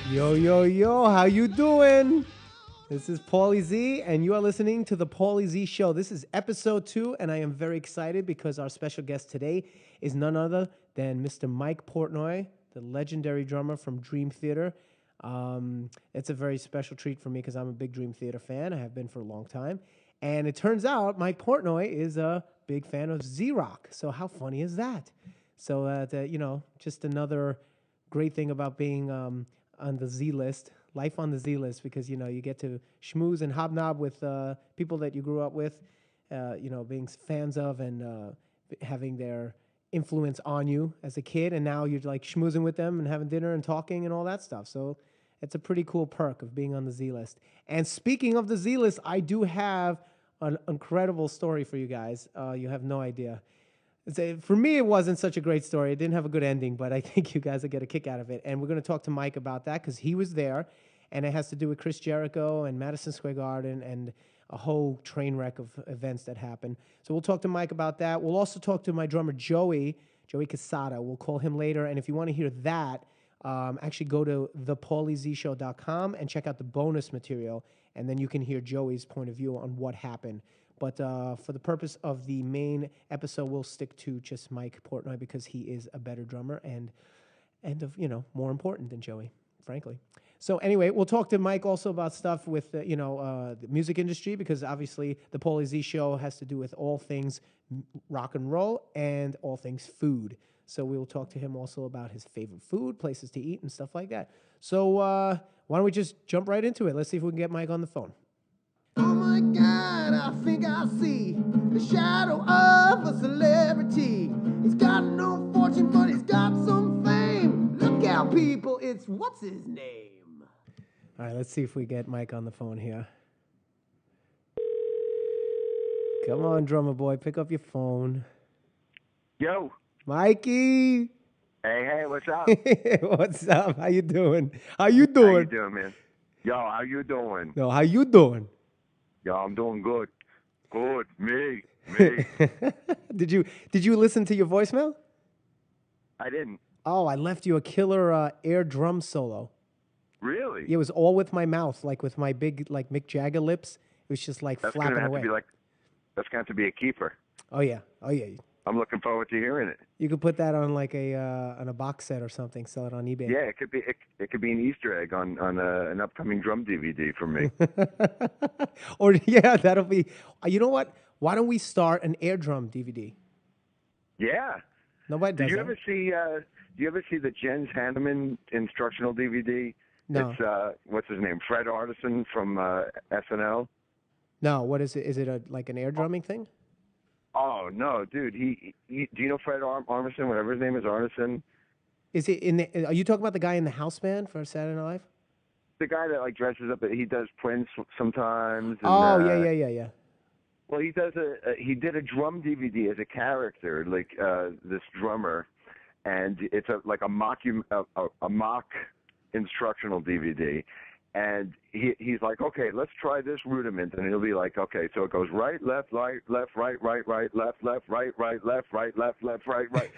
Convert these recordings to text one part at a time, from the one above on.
Yo, yo, yo, how you doing? This is Paulie Z, and you are listening to the Paulie Z Show. This is episode 2, and I am very excited because our special guest today is none other than Mr. Mike Portnoy, the legendary drummer from Dream Theater. It's a very special treat for me because I'm a big Dream Theater fan. I have been for a long time. And it turns out Mike Portnoy is a big fan of Z-Rock. So how funny is that? So, just another great thing about being on the Z list, life on the Z list, because, you get to schmooze and hobnob with people that you grew up with, being fans of and having their influence on you as a kid. And now you're like schmoozing with them and having dinner and talking and all that stuff. So it's a pretty cool perk of being on the Z list. And speaking of the Z list, I do have an incredible story for you guys. You have no idea. For me, it wasn't such a great story. It didn't have a good ending, but I think you guys will get a kick out of it. And we're going to talk to Mike about that because he was there, and it has to do with Chris Jericho and Madison Square Garden and a whole train wreck of events that happened. So we'll talk to Mike about that. We'll also talk to my drummer, Joey Casada. We'll call him later. And if you want to hear that, actually go to thepauliezshow.com and check out the bonus material, and then you can hear Joey's point of view on what happened. But for the purpose of the main episode, we'll stick to just Mike Portnoy because he is a better drummer and more important than Joey, frankly. So anyway, we'll talk to Mike also about stuff with the music industry, because obviously the Paulie Z Show has to do with all things rock and roll and all things food. So we will talk to him also about his favorite food, places to eat, and stuff like that. So why don't we just jump right into it? Let's see if we can get Mike on the phone. Oh my God, I think I see the shadow of a celebrity. He's got no fortune, but he's got some fame. Look out, people, it's what's his name? All right, let's see if we get Mike on the phone here. Come on, drummer boy, pick up your phone. Yo. Mikey. Hey, what's up? What's up? How you doing? How you doing, man? Yo, how you doing? No, how you doing? Yo, I'm doing good. Good. Me. Did you listen to your voicemail? I didn't. Oh, I left you a killer air drum solo. Really? It was all with my mouth, like with my big, like Mick Jagger lips. It was just like flapping away. That's going to be a keeper. Oh yeah. I'm looking forward to hearing it. You could put that on like on a box set or something. Sell it on eBay. Yeah, it could be an Easter egg on an upcoming drum DVD for me. Or yeah, that'll be. You know what? Why don't we start an air drum DVD? Yeah. Nobody does. Do you ever see the Jens Hanneman instructional DVD? No. It's what's his name? Fred Armisen from SNL. No. What is it? Is it like an air drumming thing? Oh no, dude! He do you know Fred Armisen? Whatever his name is, Armisen. Is it in the? Are you talking about the guy in the house band for Saturday Night Live? The guy that like dresses up. He does Prince sometimes. And, yeah. Well, he does he did a drum DVD as a character, like this drummer, and it's a mock instructional DVD. And he's like, okay, let's try this rudiment, and he'll be like, okay, so it goes right, left, right, left, right, right, right, left, left, right, right, left, right, left, left, right, right.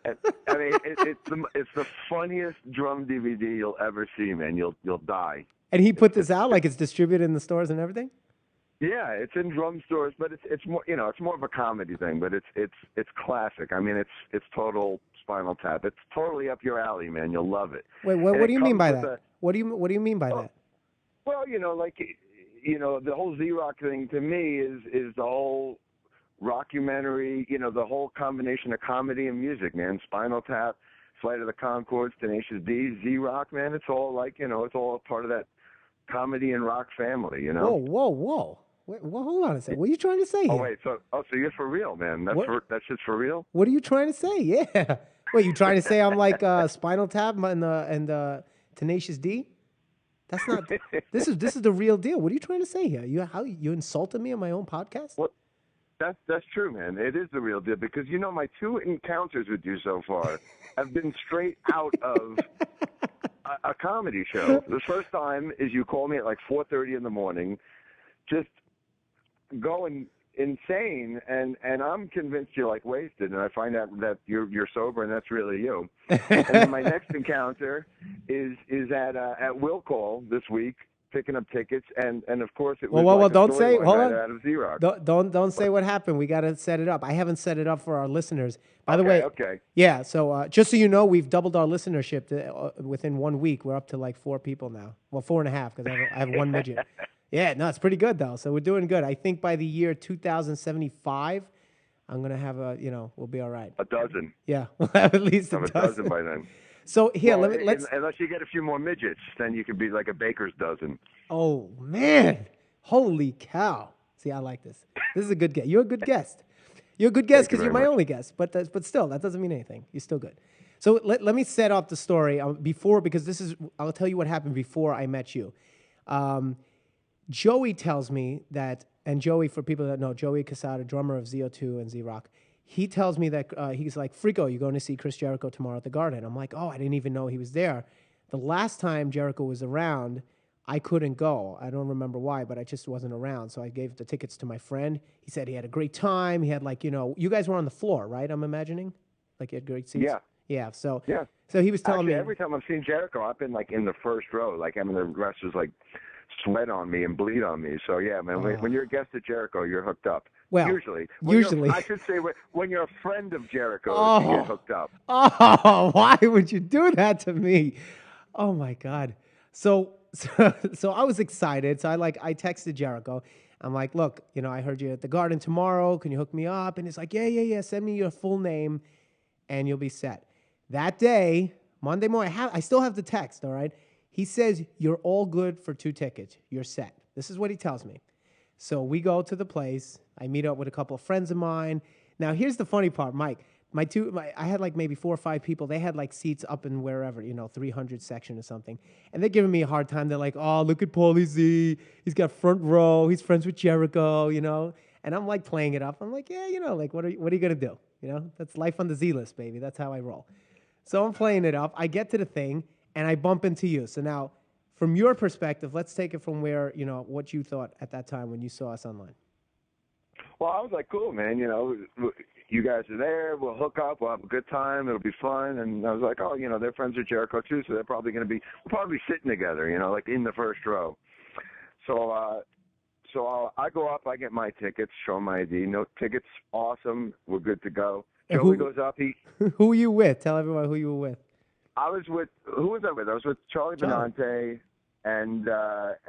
And, I mean, it's the funniest drum DVD you'll ever see, man. You'll die. And he put this out, like it's distributed in the stores and everything. Yeah, it's in drum stores, but it's more it's more of a comedy thing, but it's classic. I mean, it's total Spinal Tap. It's totally up your alley, man. You'll love it. Wait, what do you mean by that? What do you mean by that? Well, the whole Z-Rock thing to me is the whole rockumentary, the whole combination of comedy and music, man. Spinal Tap, Flight of the Conchords, Tenacious D, Z-Rock, man. It's all it's all part of that comedy and rock family, Whoa. Wait, well, hold on a second. What are you trying to say here? Oh, wait. So you're for real, man. That's just for real? What are you trying to say? Yeah. Wait, you trying to say I'm like Spinal Tap and Tenacious D? That's not. This is the real deal. What are you trying to say here? You insulted me on my own podcast? What? That's true, man. It is the real deal because my 2 encounters with you so far have been straight out of a comedy show. The first time is you call me at like 4:30 in the morning, just go and insane, and I'm convinced you're like wasted, and I find out that you're sober, and that's really you. And then my next encounter is at Will Call this week, picking up tickets, and of course it was Well, like a don't say. storyline Hold right on. out of Xerox. Don't say what happened. We got to set it up. I haven't set it up for our listeners. By the Okay, way, okay. yeah. So just so you know, we've doubled our listenership within 1 week. We're up to like 4 people now. Well, 4.5 because I have one midget. Yeah, no, it's pretty good though. So we're doing good. I think by the year 2075, I'm gonna have we'll be all right. A dozen. Yeah, we'll have at least Have a dozen by then. So here, Well, let's. unless you get a few more midgets, then you could be like a baker's dozen. Oh man, holy cow! See, I like this. This is a good guest. You're a good guest. You're a good guest because you're my only guest. But still, that doesn't mean anything. You're still good. So let me set up the story before, because I'll tell you what happened before I met you. Joey tells me that, and Joey, for people that know, Joey Casada, drummer of ZO2 and Z-Rock, he tells me that he's like, Frico, you're going to see Chris Jericho tomorrow at the Garden. I'm like, oh, I didn't even know he was there. The last time Jericho was around, I couldn't go. I don't remember why, but I just wasn't around. So I gave the tickets to my friend. He said he had a great time. He had you guys were on the floor, right? I'm imagining? Like you had great seats? Yeah. Yeah. So Yeah. he was telling me. Every time I've seen Jericho, I've been like in the first row. Like, I mean, the wrestlers like sweat on me and bleed on me. So yeah, man, when you're a guest at Jericho, you're hooked up. Well, usually. I should say when you're a friend of Jericho, you get hooked up. Oh, why would you do that to me? Oh my God. So I was excited. So I texted Jericho. I'm like, look, I heard you at the Garden tomorrow. Can you hook me up? And he's like, yeah. Send me your full name and you'll be set. That day, Monday morning, I still have the text, all right? He says, you're all good for 2 tickets. You're set. This is what he tells me. So we go to the place. I meet up with a couple of friends of mine. Now, here's the funny part, Mike. I had like maybe 4 or 5 people. They had like seats up in wherever, 300 section or something. And they're giving me a hard time. They're like, oh, look at Paulie Z. He's got front row. He's friends with Jericho, And I'm like playing it up. I'm like, yeah, like what are you going to do? That's life on the Z list, baby. That's how I roll. So I'm playing it up. I get to the thing. And I bump into you. So now, from your perspective, let's take it from where, what you thought at that time when you saw us online. Well, I was like, cool, man. You guys are there. We'll hook up. We'll have a good time. It'll be fun. And I was like, oh, they're friends with Jericho, too, so they're probably going to be – we'll probably be sitting together, like in the first row. So I go up. I get my tickets, show my ID. No tickets, awesome. We're good to go. Joey goes up. Who were you with? Tell everyone who you were with. I was with who was I with? I was with Charlie Benante and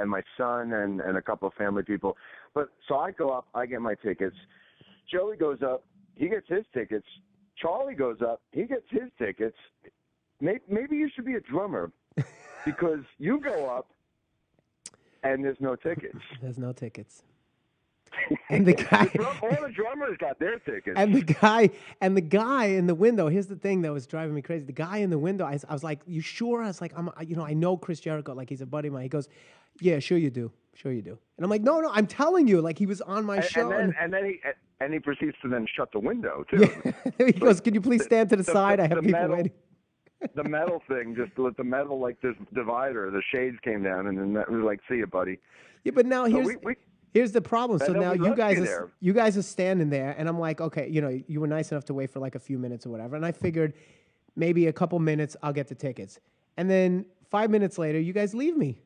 my son and a couple of family people. But so I go up, I get my tickets. Joey goes up, he gets his tickets. Charlie goes up, he gets his tickets. Maybe you should be a drummer because you go up and there's no tickets. There's no tickets. And the guy, all the drummers got their tickets. And the guy in the window. Here's the thing that was driving me crazy. The guy in the window. I was like, "You sure?" I was like, I know Chris Jericho. Like he's a buddy of mine." He goes, "Yeah, sure you do. And I'm like, "No, I'm telling you." Like he was on my show. And then he proceeds to then shut the window too. Yeah. He goes, "Can you please stand to the side? I have people waiting." The metal thing, just let the metal like this divider. The shades came down, and then that was like, "See you, buddy." Yeah, but now here's the problem. So now you guys are standing there, and I'm like, okay, you were nice enough to wait for like a few minutes or whatever, and I figured maybe a couple minutes I'll get the tickets, and then 5 minutes later you guys leave me.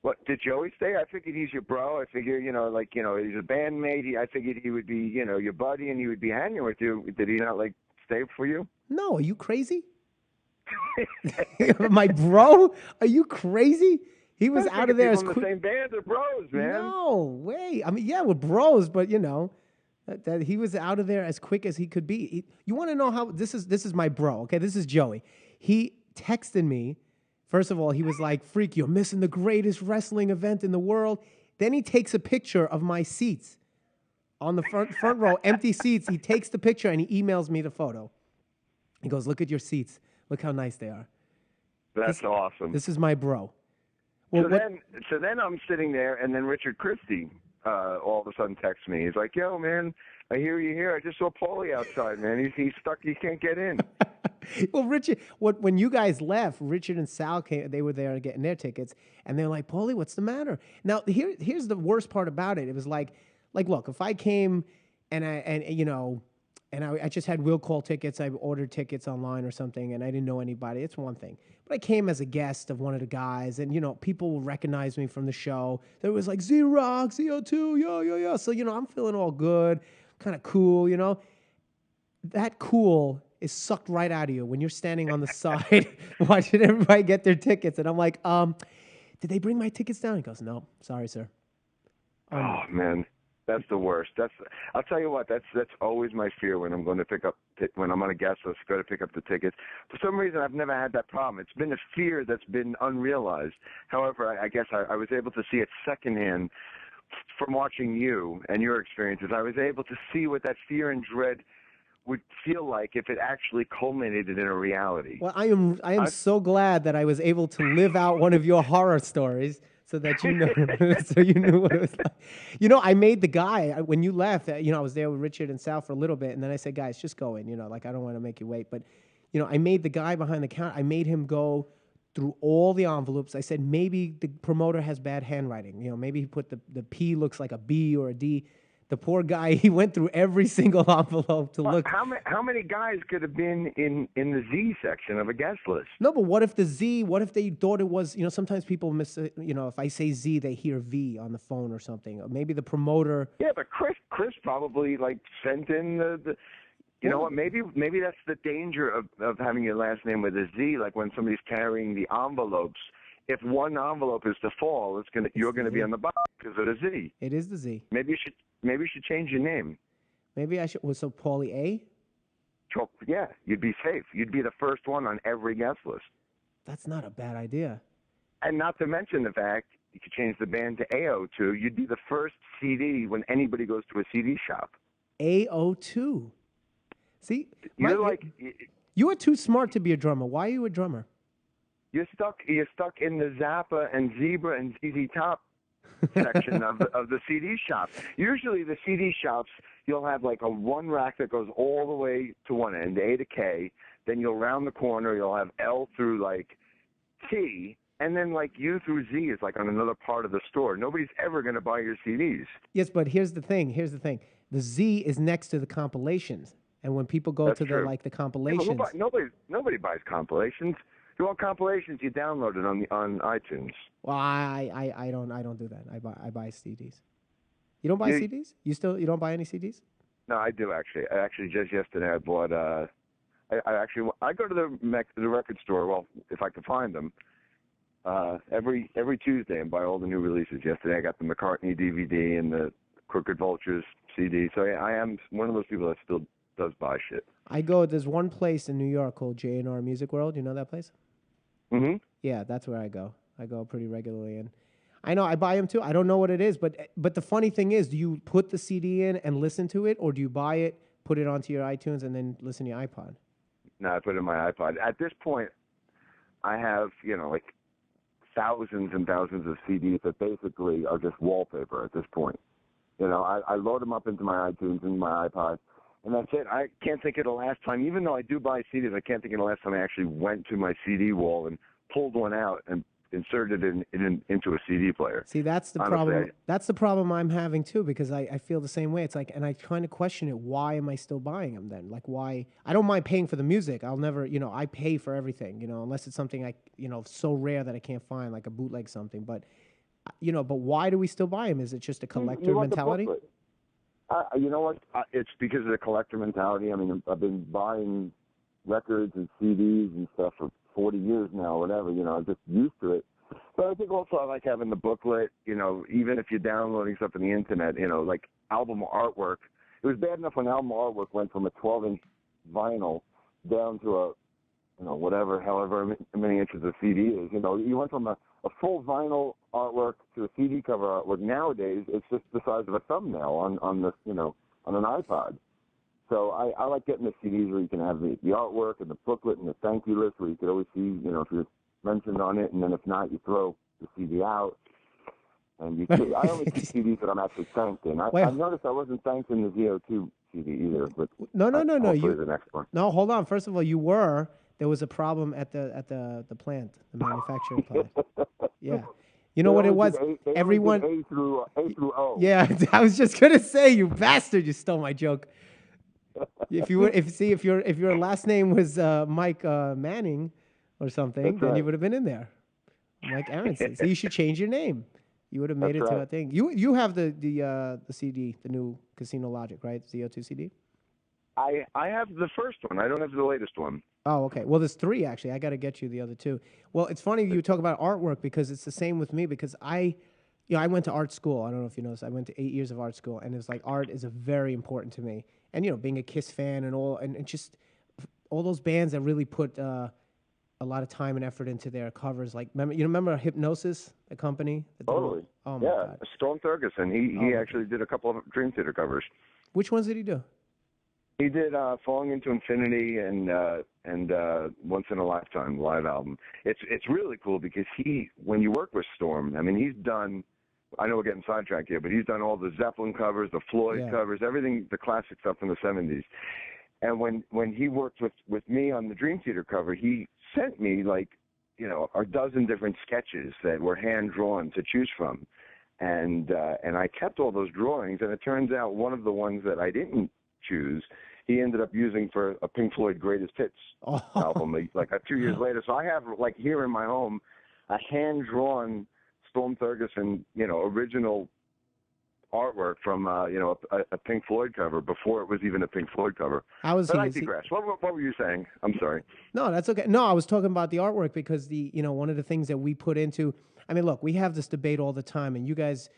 What, did Joey stay? I figured he's your bro. I figured he's a bandmate. I figured he would be your buddy, and he would be hanging with you. Did he not like stay for you? No, are you crazy? My bro? Are you crazy? He was out of there as quick. The same band, they're bros, man. No way. I mean, yeah, we're bros, but that he was out of there as quick as he could be. You want to know how this is my bro? Okay, this is Joey. He texted me. First of all, he was like, "Freak, you're missing the greatest wrestling event in the world." Then he takes a picture of my seats on the front row, empty seats. He takes the picture and he emails me the photo. He goes, "Look at your seats. Look how nice they are." That's awesome. This is my bro. Well, so then I'm sitting there, and then Richard Christie all of a sudden texts me. He's like, "Yo, man, I hear you here. I just saw Paulie outside, man. He's stuck. He can't get in." Well, Richard, when you guys left, Richard and Sal came. They were there getting their tickets, and they're like, "Paulie, what's the matter?" Now, here's the worst part about it. It was like like, look, if I came and I just had will call tickets, I ordered tickets online or something, and I didn't know anybody, it's one thing. But I came as a guest of one of the guys, and, people will recognize me from the show. There was like Z-Rock, CO2, yo. So, I'm feeling all good, kind of cool, That cool is sucked right out of you when you're standing on the side watching everybody get their tickets. And I'm like, did they bring my tickets down? He goes, no, sorry, sir. Oh, man. That's the worst. I'll tell you what. That's always my fear when I'm going to when I'm on a guest list, go to pick up the tickets. For some reason, I've never had that problem. It's been a fear that's been unrealized. However, I guess I was able to see it secondhand from watching you and your experiences. I was able to see what that fear and dread would feel like if it actually culminated in a reality. Well, I am so glad that I was able to live out one of your horror stories. So that so you knew what it was like. I made the guy, when you left, I was there with Richard and Sal for a little bit, and then I said, guys, just go in, like, I don't want to make you wait. But, I made the guy behind the counter, I made him go through all the envelopes. I said, maybe the promoter has bad handwriting. Maybe he put the P looks like a B or a D. The poor guy, he went through every single envelope to look. How many guys could have been in the Z section of a guest list? No, but what if what if they thought it was, sometimes people miss, if I say Z, they hear V on the phone or something. Or maybe the promoter. Yeah, but Chris probably sent in the you know what, maybe that's the danger of having your last name with a Z, like when somebody's carrying the envelopes. If one envelope is to fall, you're gonna be on the bottom because of the Z. It is the Z. Maybe you should change your name. Maybe I should. So Paulie A? Yeah, you'd be safe. You'd be the first one on every guest list. That's not a bad idea. And not to mention the fact you could change the band to AO2. You'd be the first CD when anybody goes to a CD shop. AO2. See, you are too smart to be a drummer. Why are you a drummer? You're stuck in the Zappa and Zebra and ZZ Top section of the CD shop. Usually the CD shops, you'll have like a one rack that goes all the way to one end, A to K. Then you'll round the corner, you'll have L through like T, and then like U through Z is like on another part of the store. Nobody's ever going to buy your CDs. Yes, but here's the thing. The Z is next to the compilations, and when people go to the compilations, nobody buys compilations. If you want compilations, you download it on iTunes. Well, I don't do that. I buy CDs. You don't buy CDs? You don't buy any CDs? No, I do actually. Just yesterday I bought. I go to the record store. Well, if I can find them, every Tuesday and buy all the new releases. Yesterday I got the McCartney DVD and the Crooked Vultures CD. So I am one of those people that still does buy shit. There's one place in New York called J&R Music World. You know that place? Mm-hmm. Yeah, that's where I go. I go pretty regularly, and I know I buy them too. I don't know what it is, but the funny thing is, do you put the CD in and listen to it, or do you buy it, put it onto your iTunes, and then listen to your iPod? No, I put it in my iPod. At this point, I have like thousands and thousands of CDs that basically are just wallpaper at this point. I load them up into my iTunes and my iPod. And that's it. I can't think of the last time, even though I do buy CDs, I can't think of the last time I actually went to my CD wall and pulled one out and inserted it into a CD player. See, that's the problem. That's the problem I'm having too, because I feel the same way. It's like, and I kind of question it. Why am I still buying them then? Like, why? I don't mind paying for the music. I'll never, I pay for everything, unless it's something so rare that I can't find, like a bootleg something. But, but why do we still buy them? Is it just a collector mentality? You know what? It's because of the collector mentality. I mean, I've been buying records and CDs and stuff for 40 years now, whatever. I'm just used to it. But I think also I like having the booklet, even if you're downloading stuff on the internet, like album artwork. It was bad enough when album artwork went from a 12-inch vinyl down to a, however many inches a CD is. You went from a full vinyl artwork to a CD cover artwork. Nowadays, it's just the size of a thumbnail on an iPod. So I like getting the CDs where you can have the artwork and the booklet and the thank you list where you could always see, if you're mentioned on it, and then if not, you throw the CD out. And I only keep CDs that I'm actually thanked in. I noticed I wasn't thanked in the ZO2 CD either. But no. The next one. No, hold on. First of all, you were. There was a problem at the plant, the manufacturing plant. Yeah. You know what it was? They Everyone. only did A through O. Yeah, I was just gonna say, you bastard, you stole my joke. If you would, if your last name was Mike Manning or something, That's then you right. would have been in there. Mike Aronson. So you should change your name. You would have made That's it to right. a thing. You have the CD, the new Casino Logic, right? ZO2 CD. I have the first one. I don't have the latest one. Oh, okay. Well, there's three actually. I got to get you the other two. Well, it's funny you talk about artwork because it's the same with me because I went to art school. I don't know if you know this. I went to 8 years of art school, and it's like art is a very important to me. And being a Kiss fan and all, and just all those bands that really put a lot of time and effort into their covers. Like, remember Hypnosis, the company? Totally. Oh my Yeah, God. Storm Thurgeson. He actually did a couple of Dream Theater covers. Which ones did he do? He did "Falling into Infinity" and "Once in a Lifetime" live album. It's really cool because when you work with Storm, I mean, he's done. I know we're getting sidetracked here, but he's done all the Zeppelin covers, the Floyd covers, everything, the classic stuff from the '70s. And when he worked with me on the Dream Theater cover, he sent me a dozen different sketches that were hand drawn to choose from, and I kept all those drawings. And it turns out one of the ones that I didn't choose, he ended up using for a Pink Floyd Greatest Hits album, like 2 years later. So I have here in my home a hand drawn Storm Thurgeson, original artwork from a Pink Floyd cover before it was even a Pink Floyd cover. How was but he? I digress. What were you saying? I'm sorry. No, that's okay. No, I was talking about the artwork because one of the things that we put into. I mean, look, we have this debate all the time, and you guys,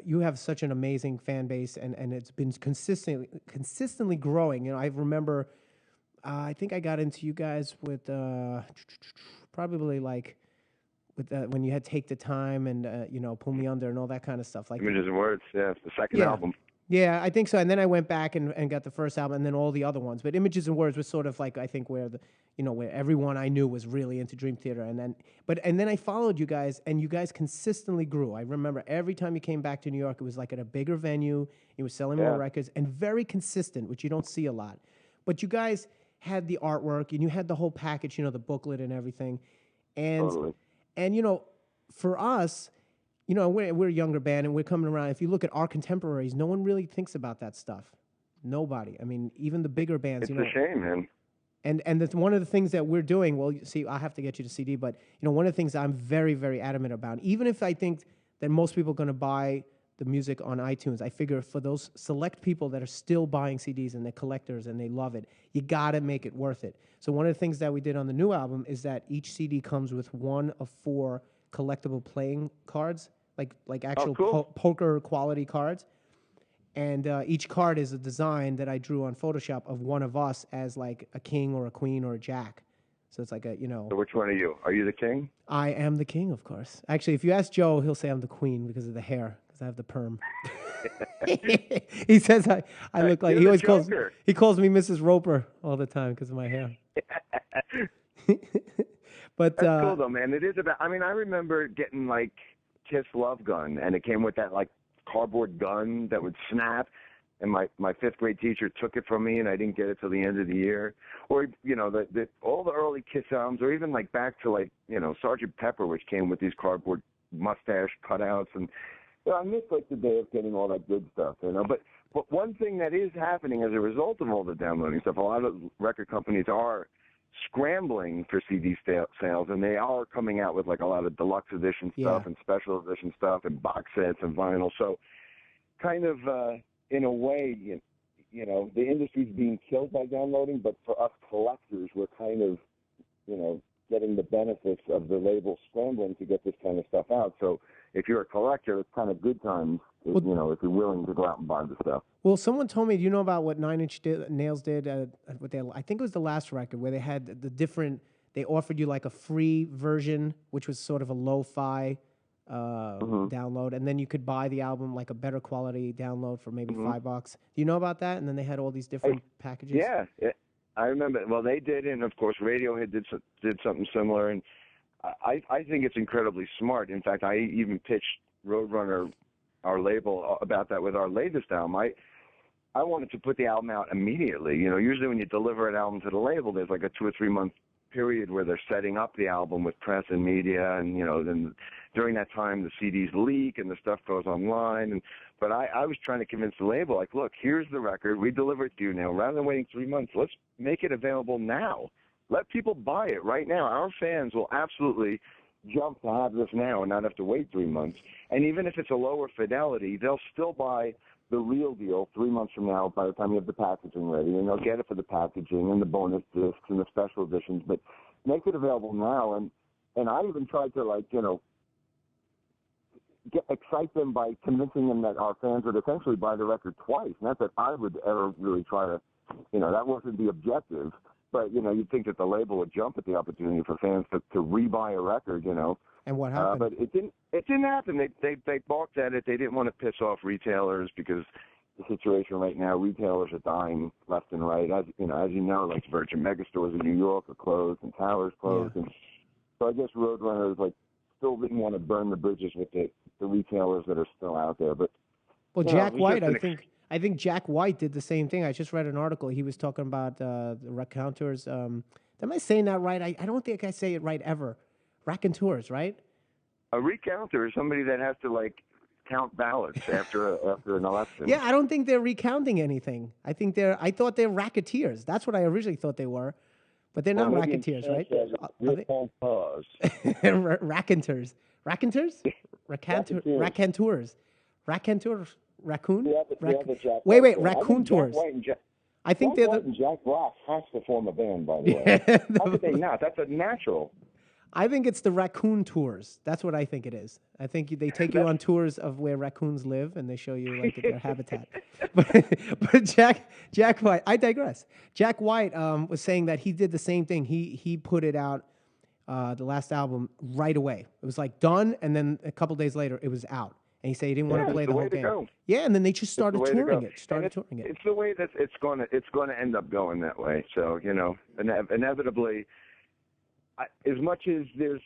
you have such an amazing fan base, and it's been consistently growing. I remember, I think I got into you guys with probably like. With when you had Take the Time and Pull Me Under and all that kind of stuff, like Images and Words, the second album. Yeah, I think so. And then I went back and got the first album and then all the other ones. But Images and Words was sort of like I think where where everyone I knew was really into Dream Theater. And then I followed you guys and you guys consistently grew. I remember every time you came back to New York, it was like at a bigger venue. You were selling more records and very consistent, which you don't see a lot. But you guys had the artwork and you had the whole package, the booklet and everything. And Totally. And for us, we're a younger band and we're coming around. If you look at our contemporaries, no one really thinks about that stuff. Nobody. I mean, even the bigger bands. It's a shame, man. And that's one of the things that we're doing. Well, see, I have to get you to CD, but one of the things I'm very, very adamant about, even if I think that most people are going to buy the music on iTunes, I figure for those select people that are still buying CDs and they're collectors and they love it, you got to make it worth it. So one of the things that we did on the new album is that each CD comes with one of 4 collectible playing cards, like actual poker quality cards. And each card is a design that I drew on Photoshop of one of us as like a king or a queen or a jack. So it's like So which one are you? Are you the king? I am the king, of course. Actually, if you ask Joe, he'll say I'm the queen because of the hair, because I have the perm. He says I look like he calls me Mrs. Roper all the time because of my hair. But that's cool though, man. It is about. I mean, I remember getting like Kiss Love Gun, and it came with that like cardboard gun that would snap. And my 5th grade teacher took it from me, and I didn't get it till the end of the year. Or all the early Kiss albums, or even like back to Sgt. Pepper, which came with these cardboard mustache cutouts, and I miss like the day of getting all that good stuff, But one thing that is happening as a result of all the downloading stuff, a lot of record companies are scrambling for CD sales, and they are coming out with like a lot of deluxe edition stuff and special edition stuff and box sets and vinyl. So kind of in a way, the industry's being killed by downloading, but for us collectors, we're kind of, getting the benefits of the label scrambling to get this kind of stuff out. So if you're a collector, it's kind of good times, if you're willing to go out and buy the stuff. Well, someone told me, do you know about what Nine Inch Nails did? I think it was the last record where they had they offered you like a free version, which was sort of a lo-fi download, and then you could buy the album like a better quality download for maybe $5. Do you know about that? And then they had all these different packages. Yeah, I remember. Well, they did, and of course, Radiohead did something similar, and I think it's incredibly smart. In fact, I even pitched Roadrunner, our label, about that with our latest album. I wanted to put the album out immediately. Usually when you deliver an album to the label, there's like a 2 or 3 month period where they're setting up the album with press and media, and then during that time the CDs leak and the stuff goes online. But I was trying to convince the label, like, look, here's the record, we deliver it to you now. Rather than waiting 3 months, let's make it available now. Let people buy it right now. Our fans will absolutely jump to have this now and not have to wait 3 months. And even if it's a lower fidelity, they'll still buy the real deal 3 months from now by the time you have the packaging ready, and they'll get it for the packaging and the bonus discs and the special editions. But make it available now. And I even tried to, excite them by convincing them that our fans would essentially buy the record twice. Not that I would ever really try to, that wasn't the objective. But, you'd think that the label would jump at the opportunity for fans to rebuy a record, And what happened? But it didn't happen. They balked at it. They didn't want to piss off retailers because the situation right now, retailers are dying left and right. As you know, like Virgin Megastores in New York are closed and Towers closed. Yeah. And so I guess Roadrunners still didn't want to burn the bridges with the retailers that are still out there. But Jack White, I think Jack White did the same thing. I just read an article. He was talking about the raconteurs. Am I saying that right? I don't think I say it right ever. Raconteurs, right? A recounter is somebody that has to count ballots after an election. Yeah, I don't think they're recounting anything. I thought they're racketeers. That's what I originally thought they were, but they're not racketeers, right? Pause. Raconteurs. Raconteurs? Raconteurs. Raconteurs. Raccoon? Wait, raccoon tours. I think they're the... Jack Black has to form a band, by the way. How could they not? That's a natural. I think it's the raccoon tours. That's what I think it is. I think they take you on tours of where raccoons live, and they show you their habitat. But Jack White, I digress. Jack White was saying that he did the same thing. He put it out, the last album, right away. It was done, and then a couple days later, it was out. And he said he didn't want to play the whole game. Go. Yeah, and then they just started touring it. It's the way that it's going to end up going that way. So inevitably, as much as there's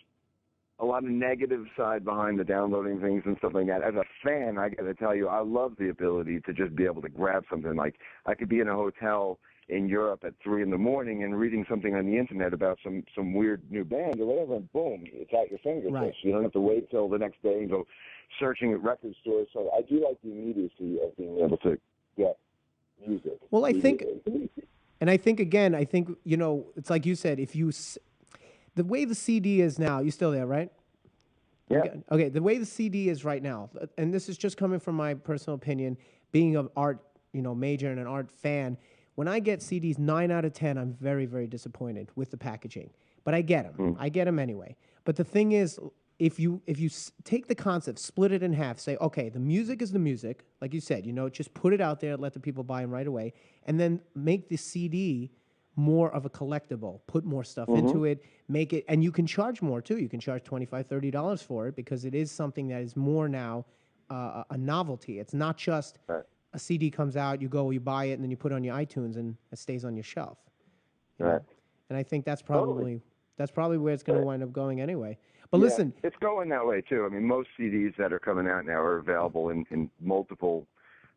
a lot of negative side behind the downloading things and stuff like that, as a fan, I got to tell you, I love the ability to just be able to grab something. Like I could be in a hotel in Europe at 3 a.m. and reading something on the internet about some weird new band or whatever, and boom, it's at your fingertips. Right. You don't have to wait till the next day and go searching at record stores. So I do like the immediacy of being able to get music. Well, I think it's like you said, the way the CD is now, you still there, right? Yeah. Okay, the way the CD is right now, and this is just coming from my personal opinion, being an art, major and an art fan, when I get CDs 9 out of 10, I'm very, very disappointed with the packaging. But I get them. I get them anyway. But the thing is, if you take the concept, split it in half, say, okay, the music is the music, like you said, just put it out there, let the people buy them right away, and then make the CD more of a collectible, put more stuff into it, make it, and you can charge more too. You can charge $25, $30 for it because it is something that is more now a novelty. It's not just a CD comes out, you go, you buy it, and then you put it on your iTunes and it stays on your shelf. Right. And I think that's probably where it's going to wind up going anyway. But listen, it's going that way too. I mean, most CDs that are coming out now are available in multiple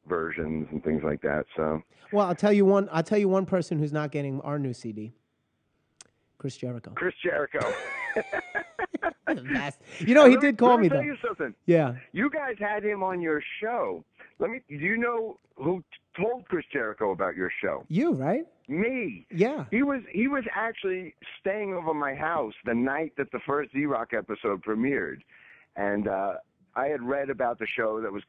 versions and things like that. So, well, I'll tell you one person who's not getting our new CD. Chris Jericho. Chris Jericho. He did call me though. Let me tell you something. Yeah. You guys had him on your show. Do you know who told Chris Jericho about your show? You, right? Me. Yeah. He was actually staying over my house the night that the first Z-Rock episode premiered. And I had read about the show that was,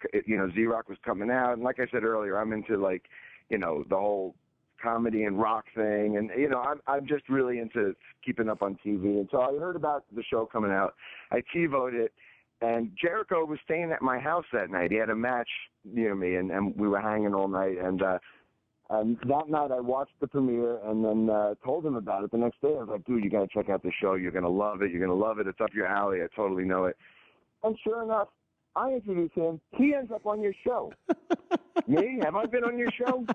Z-Rock was coming out. And like I said earlier, I'm into the whole comedy and rock thing. And, I'm just really into keeping up on TV. And so I heard about the show coming out. I TiVoed it. And Jericho was staying at my house that night. He had a match near me, and we were hanging all night. And that night I watched the premiere and then told him about it. The next day I was like, dude, you got to check out the show. You're going to love it. You're going to love it. It's up your alley. I totally know it. And sure enough, I introduce him. He ends up on your show. Me? Have I been on your show?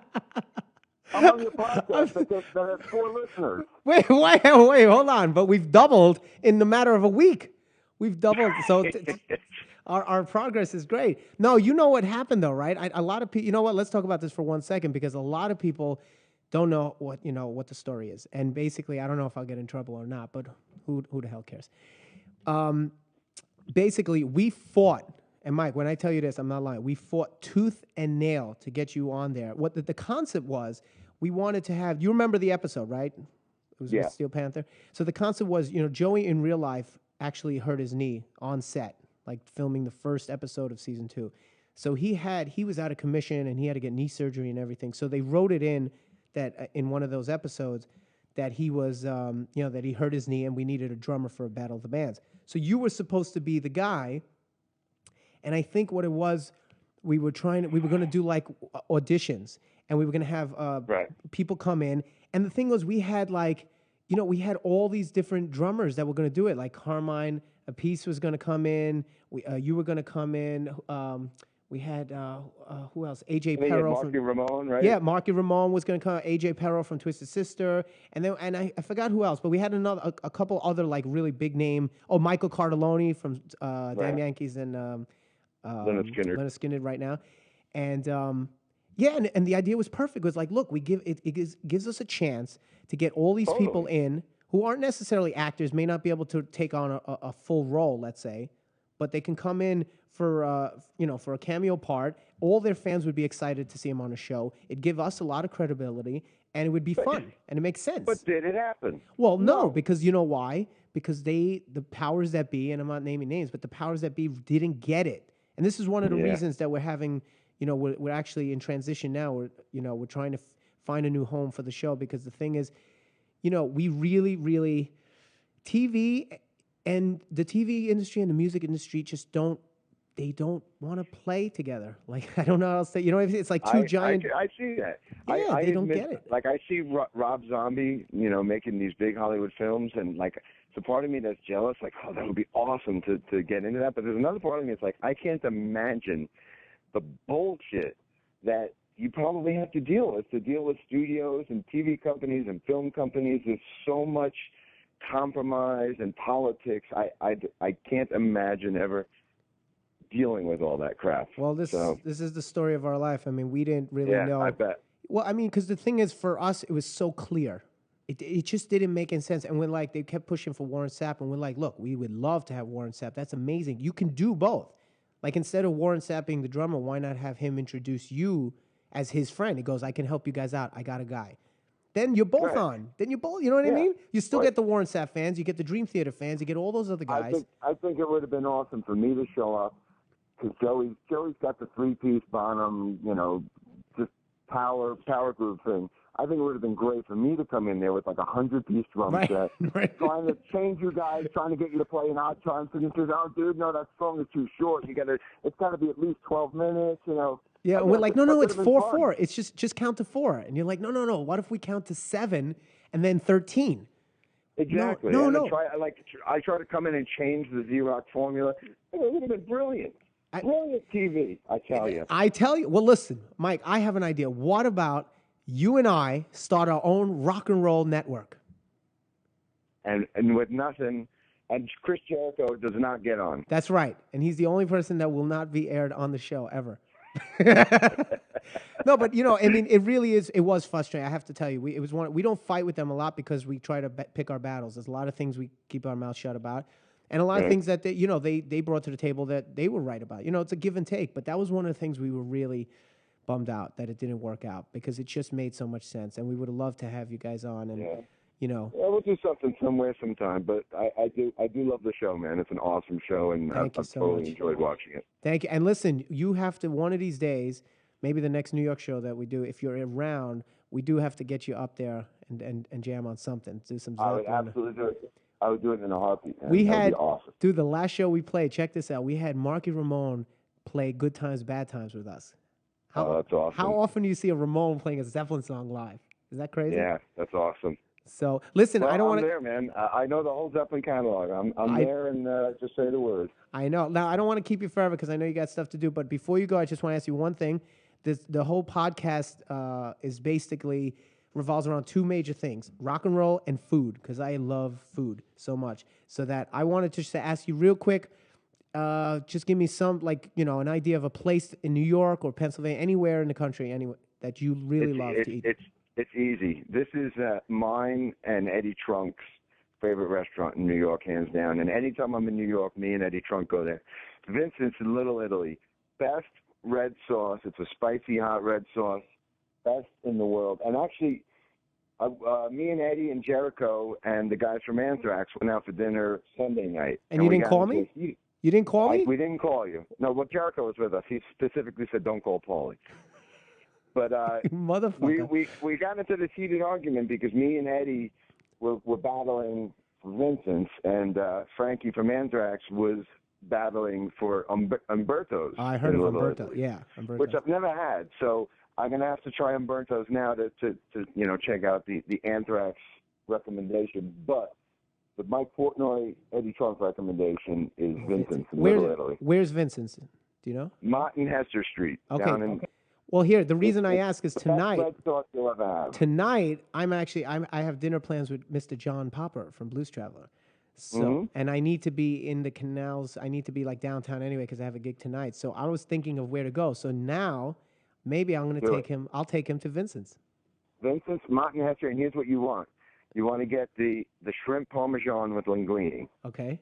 I'm on your podcast that has 4 listeners. Wait, hold on. But we've doubled in the matter of a week. We've doubled. So our progress is great. No, you know what happened though, right? A lot of people, you know what? Let's talk about this for 1 second because a lot of people don't know what the story is. And basically, I don't know if I'll get in trouble or not, but who the hell cares? Basically, we fought, and Mike, when I tell you this, I'm not lying. We fought tooth and nail to get you on there. What the concept was, we wanted to have. You remember the episode, right? It was with Steel Panther. So the concept was, Joey in real life actually hurt his knee on set, like filming the first episode of season 2. So he was out of commission and he had to get knee surgery and everything. So they wrote it in that in one of those episodes that he was, that he hurt his knee and we needed a drummer for a Battle of the Bands. So you were supposed to be the guy. And I think what it was, we were going to do like auditions and we were going to have people come in. And the thing was, we had we had all these different drummers that were going to do it. Like Carmine Appice was going to come in. You were going to come in. We had, who else? AJ Perro. Marky Ramone, right? Yeah, Marky Ramone was going to come. AJ Perro from Twisted Sister. And then, I forgot who else, but we had a couple other like really big name. Oh, Michael Cardelloni from Damn Yankees and Leonard Skinner right now. And and the idea was perfect. It was like, look, it gives us a chance to get all these people in who aren't necessarily actors, may not be able to take on a full role, let's say, but they can come in for a cameo part. All their fans would be excited to see him on a show. It'd give us a lot of credibility, and it would be fun, and it makes sense. But did it happen? Well, no, because you know why? Because the powers that be, and I'm not naming names, but the powers that be didn't get it. And this is one of the reasons that we're having, we're actually in transition now. We're trying to find a new home for the show, because the thing is, we really, really, TV and the TV industry and the music industry just don't want to play together. Like, I don't know how else to say. It's like two giant. I see that. Yeah, I they don't admit, get it. Like, I see Rob Zombie, making these big Hollywood films, and like, it's a part of me that's jealous. Like, oh, that would be awesome to get into that. But there's another part of me that's like, I can't imagine the bullshit that you probably have to deal with studios and TV companies and film companies. There's so much compromise and politics. I can't imagine ever dealing with all that crap. Well, this is the story of our life. I mean, we didn't really know. I bet. Well, I mean, because the thing is, for us, it was so clear. It just didn't make any sense. And when they kept pushing for Warren Sapp, and we're like, look, we would love to have Warren Sapp. That's amazing. You can do both. Like, instead of Warren Sapp being the drummer, why not have him introduce you as his friend? He goes, I can help you guys out. I got a guy. Then you're both on. Then you're both, you know what I mean? You still get the Warren Sapp fans. You get the Dream Theater fans. You get all those other guys. I think it would have been awesome for me to show up, because Joey's got the three-piece Bonham, just power group thing. I think it would have been great for me to come in there with like 100-piece drum set, trying to change you guys, trying to get you to play an odd time. So you say, oh, dude, no, that song is too short. It's got to be at least 12 minutes, Yeah, and we're like, no, it's 4/4. It's just count to 4. And you're like, no. What if we count to 7 and then 13? Exactly. No. I try to come in and change the Z-Rock formula. It would have been brilliant. Brilliant TV, I tell you. I tell you. Well, listen, Mike, I have an idea. What about you and I start our own rock and roll network? And with nothing, and Chris Jericho does not get on. That's right. And he's the only person that will not be aired on the show ever. No, but I mean, it really is. It was frustrating. I have to tell you, we don't fight with them a lot because we try to pick our battles. There's a lot of things we keep our mouth shut about, and a lot of things that they brought to the table that they were right about. It's a give and take. But that was one of the things we were really bummed out that it didn't work out, because it just made so much sense, and we would have loved to have you guys on. And we'll do something somewhere sometime. But I do love the show, man. It's an awesome show, and I've totally enjoyed watching it. Thank you. And listen, you have to, one of these days, maybe the next New York show that we do, if you're around, we do have to get you up there and jam on something, do some. I would absolutely do it. I would do it in a heartbeat. Man. We That would had, be awesome. dude, the last show we played, check this out. We had Marky Ramone play Good Times, Bad Times with us. That's awesome. How often do you see a Ramone playing a Zeppelin song live? Is that crazy? Yeah, that's awesome. So, listen, I don't want to... I'm there, man. I know the whole Zeppelin catalog. I'm there, and just say the word. I know. Now, I don't want to keep you forever because I know you got stuff to do, but before you go, I just want to ask you one thing. The whole podcast is basically revolves around two major things, rock and roll and food, because I love food so much. So that I wanted to just ask you real quick, just give me some, an idea of a place in New York or Pennsylvania, anywhere in the country, anywhere that you really love to eat. It's easy. This is mine and Eddie Trunk's favorite restaurant in New York, hands down. And anytime I'm in New York, me and Eddie Trunk go there. Vincent's in Little Italy. Best red sauce. It's a spicy hot red sauce. Best in the world. And actually, me and Eddie and Jericho and the guys from Anthrax went out for dinner Sunday night. And you didn't call me? You didn't call me? We didn't call you. No, well, Jericho was with us. He specifically said, don't call Paulie. But Motherfucker. we got into this heated argument because me and Eddie were battling for Vincent's, and Frankie from Anthrax was battling for Umberto's. I heard of Umberto. Yeah, Umberto. Which I've never had. So I'm going to have to try Umberto's now to check out the Anthrax recommendation. But the Mike Portnoy, Eddie Trunk recommendation is Vincent's in Little Italy. Where's Vincent's? Do you know? Martin Hester Street. Okay. Down in, Well, here, the reason I ask is tonight. Best red sauce you'll ever have. Tonight, I have dinner plans with Mr. John Popper from Blues Traveler. So, and I need to be in the canals. I need to be like downtown anyway because I have a gig tonight. So I was thinking of where to go. So now, maybe I'm going to take him. I'll take him to Vincent's. Vincent's, Martin Hester, and here's what you want. You want to get the shrimp parmesan with linguine. Okay.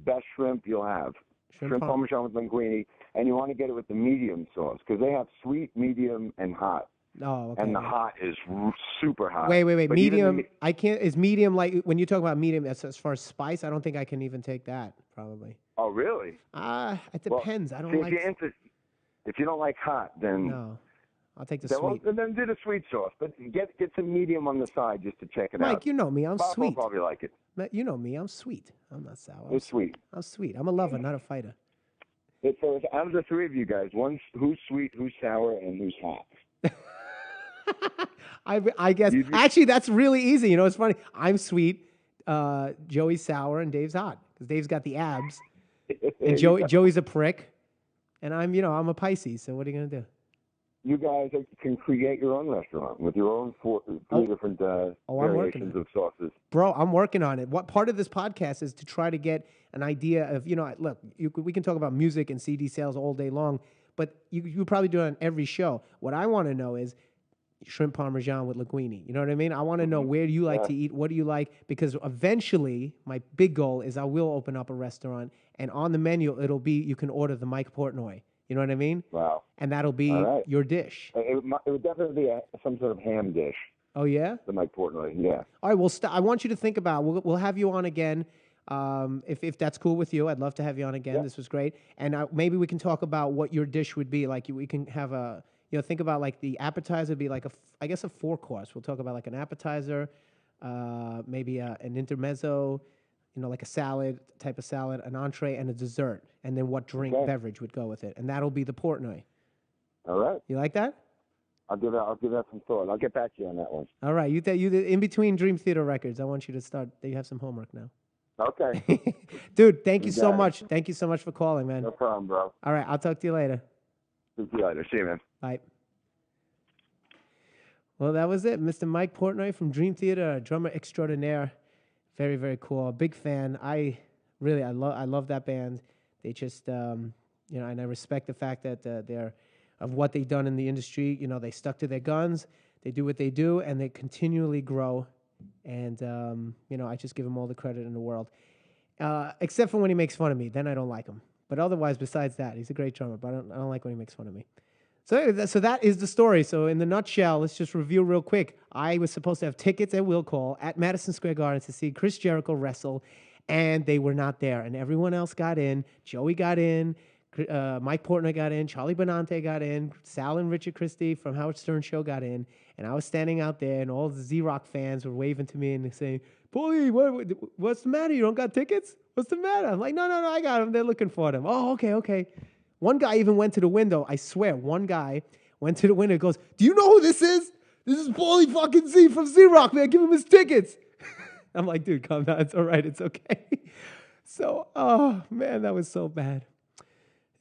Best shrimp you'll have. Shrimp parmesan with linguine, and you want to get it with the medium sauce because they have sweet, medium, and hot. Oh, okay. And the hot is super hot. Wait. But medium, I can't, is medium like, when you talk about medium, as far as spice, I don't think I can even take that, probably. Oh, really? It depends. Well, I don't like. If you don't like hot, then. No. I'll take the sweet. Well, then do the sweet sauce, but get some medium on the side just to check it out. Mike, you know me. I'm Bob sweet. will probably like it. You know me. I'm sweet. I'm not sour. You're sweet. I'm sweet. I'm a lover, not a fighter. So out of the three of you guys, who's sweet, who's sour, and who's hot? I guess. Actually, that's really easy. You know, it's funny. I'm sweet. Joey's sour, and Dave's hot because Dave's got the abs, and Joey's a prick, and I'm a Pisces. So what are you gonna do? You guys can create your own restaurant with your own three different variations of sauces. Bro, I'm working on it. What part of this podcast is to try to get an idea of, look, we can talk about music and CD sales all day long, but you probably do it on every show. What I want to know is shrimp parmesan with linguine. You know what I mean? I want to know where do you like to eat? What do you like? Because eventually, my big goal is I will open up a restaurant, and on the menu, it'll be, you can order the Mike Portnoy. You know what I mean? Wow. And that'll be your dish. It would definitely be some sort of ham dish. Oh, yeah? The Mike Portnoy, yeah. All right, well, I want you to think about, we'll have you on again. If that's cool with you, I'd love to have you on again. Yeah. This was great. And maybe we can talk about what your dish would be. Like, we can have think about like the appetizer would be like I guess a 4-course. We'll talk about like an appetizer, maybe an intermezzo, like a salad, type of salad, an entree, and a dessert. And then what beverage would go with it. And that'll be the Portnoy. All right. You like that? I'll give that some thought. I'll get back to you on that one. All right. You in between Dream Theater records, I want you to start. You have some homework now. Okay. Dude, thank you so much. Thank you so much for calling, man. No problem, bro. All right. I'll talk to you later. See you later. See you, man. Bye. Well, that was it. Mr. Mike Portnoy from Dream Theater, drummer extraordinaire. Very, very cool. Big fan. I love that band. They just, and I respect the fact that they're, of what they've done in the industry. They stuck to their guns. They do what they do, and they continually grow. And, I just give him all the credit in the world. Except for when he makes fun of me. Then I don't like him. But otherwise, besides that, he's a great drummer. But I don't like when he makes fun of me. So that is the story. So in the nutshell, let's just review real quick. I was supposed to have tickets at will call at Madison Square Garden to see Chris Jericho wrestle, and they were not there. And everyone else got in. Joey got in. Mike Portnoy got in. Charlie Benante got in. Sal and Richard Christie from Howard Stern Show got in. And I was standing out there, and all the Z-Rock fans were waving to me and saying, Paulie, what's the matter? You don't got tickets? What's the matter? I'm like, no, I got them. They're looking for them. Oh, okay. One guy even went to the window. I swear, one guy went to the window and goes, do you know who this is? This is Paulie fucking Z from Z-Rock, man. Give him his tickets. I'm like, dude, calm down. It's all right. It's okay. So, oh, man, that was so bad.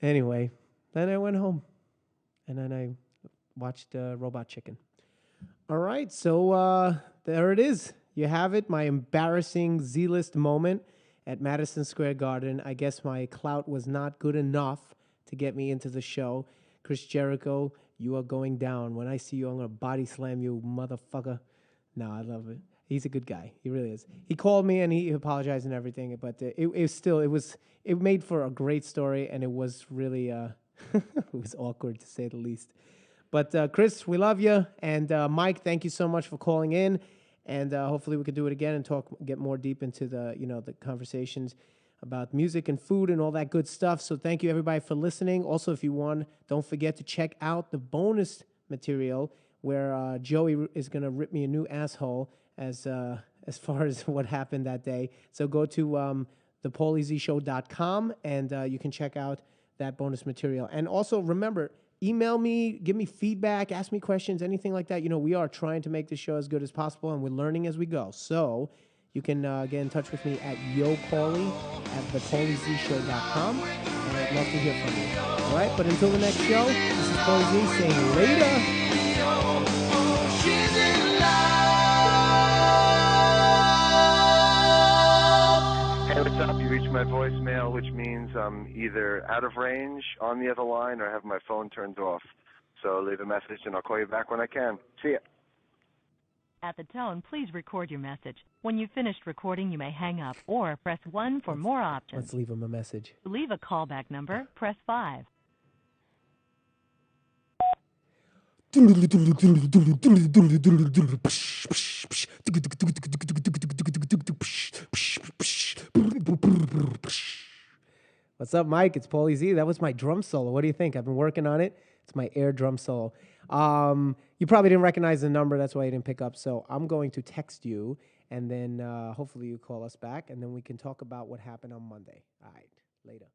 Anyway, then I went home. And then I watched Robot Chicken. All right, so there it is. You have it, my embarrassing Z-list moment at Madison Square Garden. I guess my clout was not good enough to get me into the show. Chris Jericho You are going down. When I see you, I'm going to body slam you, motherfucker. No, I love it. He's a good guy. He really is. He called me and he apologized and everything, but it made for a great story, and it was really it was awkward to say the least. But Chris, we love you, and Mike, thank you so much for calling in, and hopefully we could do it again and get more deep into the conversations about music and food and all that good stuff. So thank you everybody for listening. Also, if you want, don't forget to check out the bonus material where Joey is going to rip me a new asshole as far as what happened that day. So go to thePaulieZShow.com and you can check out that bonus material. And also remember, email me, give me feedback, ask me questions, anything like that. We are trying to make this show as good as possible, and we're learning as we go. So you can get in touch with me at yopaulie@thePaulieZShow.com, and I'd love to hear from you. All right, but until the next show, this is Paulie Z saying later. Hey, what's up? You reached my voicemail, which means I'm either out of range on the other line or have my phone turned off. So leave a message and I'll call you back when I can. See ya. At the tone, please record your message. When you've finished recording, you may hang up or press 1 for more options. Let's leave him a message. To leave a callback number, press 5. What's up, Mike? It's Paulie Z. That was my drum solo. What do you think? I've been working on it. It's my air drum solo. You probably didn't recognize the number. That's why you didn't pick up. So I'm going to text you, and then hopefully you call us back, and then we can talk about what happened on Monday. All right, later.